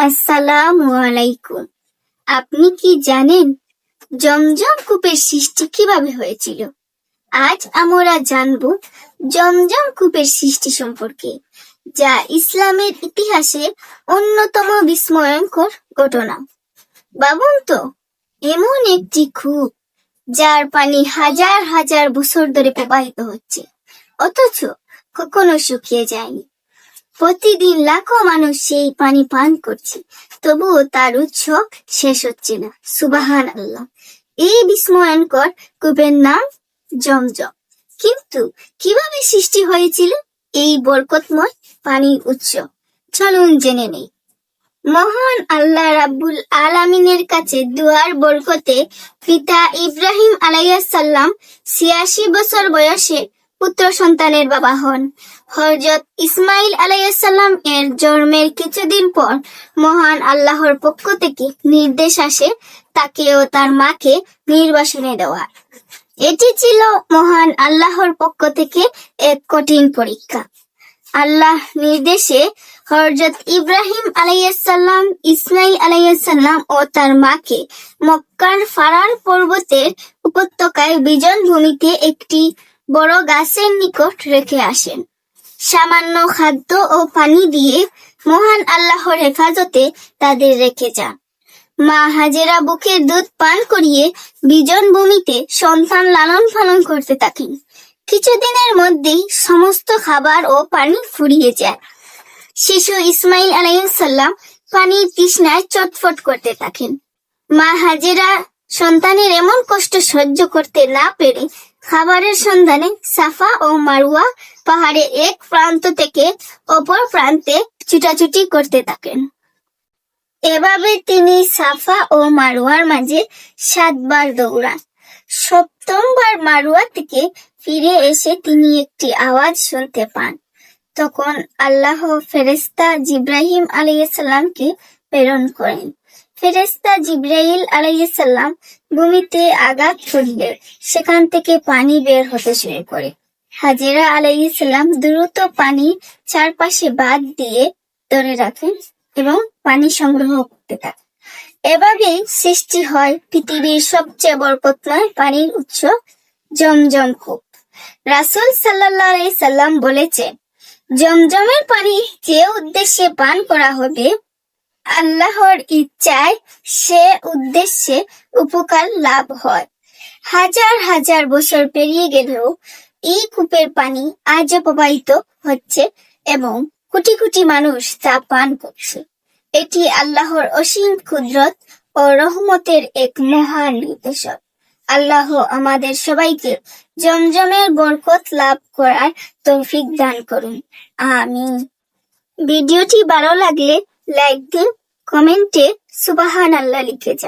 আসসালামু আলাইকুম। আপনি কি জানেন জমজম কূপের সৃষ্টি কিভাবে হয়েছিল? আজ আমরা জানব জমজম কূপের সৃষ্টি সম্পর্কে, যা ইসলামের ইতিহাসে অন্যতম বিস্ময়কর ঘটনা। ভাবুন তো, এমন একটি কূপ যার পানি হাজার হাজার বছর ধরে প্রবাহিত হচ্ছে, অথচ কখনো শুকিয়ে যায়নি। প্রতিদিন লাখো মানুষ সেই পানি পান করছে, তবুও তার উৎস শেষ হচ্ছে না। সুবহানাল্লাহ। এই বিস্ময়কর কূপের নাম জমজম। কিন্তু কিভাবে সৃষ্টি হয়েছিল এই বরকতময় পানির উৎস? চলুন জেনে নেই। মহান আল্লাহ রাব্বুল আলামিনের কাছে দুয়ার বরকতে পিতা ইব্রাহিম আলাইহিস সালাম ৮৬ বছর বয়সে পুত্র সন্তানের বাবা হন। হযরত ইসমাইল আলাইহিস সালাম এর জন্মের কিছুদিন পর মহান আল্লাহর পক্ষ থেকে নির্দেশ আসে তাকে ও তার মাকে নির্বাসনে দেওয়ার। এটি ছিল মহান আল্লাহর পক্ষ থেকে এক কঠিন পরীক্ষা। আল্লাহ নির্দেশে হযরত ইব্রাহিম আলাইহিস সালাম ইসমাইল আলাইহিস সালাম ও তার মাকে মক্কার ফারার পর্বতের উপত্যকায় বিজন ভূমিতে একটি বড় গাছের নিকট রেখে আসেন। সামান্য খাদ্য ও পানি দিয়ে মহান আল্লাহর হেফাজতে তাদের রেখে যান। মা হাজেরা বুকের দুধ পান করিয়ে বিজন ভূমিতে সন্তান লালন পালন করতে থাকেন। কিছুদিনের মধ্যেই সমস্ত খাবার ও পানি ফুরিয়ে যায়। শিশু ইসমাইল আলাইহিস সালাম পানির তৃষ্ণায় চটফট করতে থাকেন। মা হাজেরা সন্তানের এমন কষ্ট সহ্য করতে না পেরে খাবারের সন্ধানে সাফা ও মারওয়া পাহাড়ে এক প্রান্ত থেকে অপর প্রান্তে ছুটাছুটি করতে থাকেন। এভাবে তিনি সাফা ও মারওয়ার মাঝে ৭ বার দৌড়ান। ৭ম বার মারওয়া থেকে ফিরে এসে তিনি একটি আওয়াজ শুনতে পান। তখন আল্লাহ ফেরেশতা জিবরাইল আলাইহিস সালামকে প্রেরণ করেন। ফেরেশতা জিবরাইল আলাইহিস সালাম ভূমিতে আঘাত করলে সেখান থেকে পানি বের হতে শুরু করে। হাজেরা আলাইহিস সালাম দ্রুত পানি চারপাশে বাঁধ দিয়ে ধরে রাখেন এবং পানি সংগ্রহ করতে থাকেন। এভাবেই সৃষ্টি হয় পৃথিবীর সবচেয়ে বরকতময় পানির উৎস জমজম কূপ। রাসূল সাল্লাল্লাহু আলাইহি সাল্লাম বলেছেন, জমজমের পানি যে উদ্দেশ্যে পান করা হবে, আল্লাহর ইচ্ছায় সে উদ্দেশ্যে উপকার লাভ হয়। হাজার হাজার বছর পেরিয়ে গেলেও এই কূপের পানি আজও প্রবাহিত হচ্ছে এবং কোটি কোটি মানুষ তা পান করছে। এটি আল্লাহর অসীম কুদরত ও রহমতের এক মহান নিদর্শন। আল্লাহ আমাদের সবাইকে জমজমের বরকত লাভ করার তৌফিক দান করুন। আমিন। ভিডিওটি ভালো লাগলে লাইক দিন, কমেন্টে সুবহানাল্লাহ লিখে যান।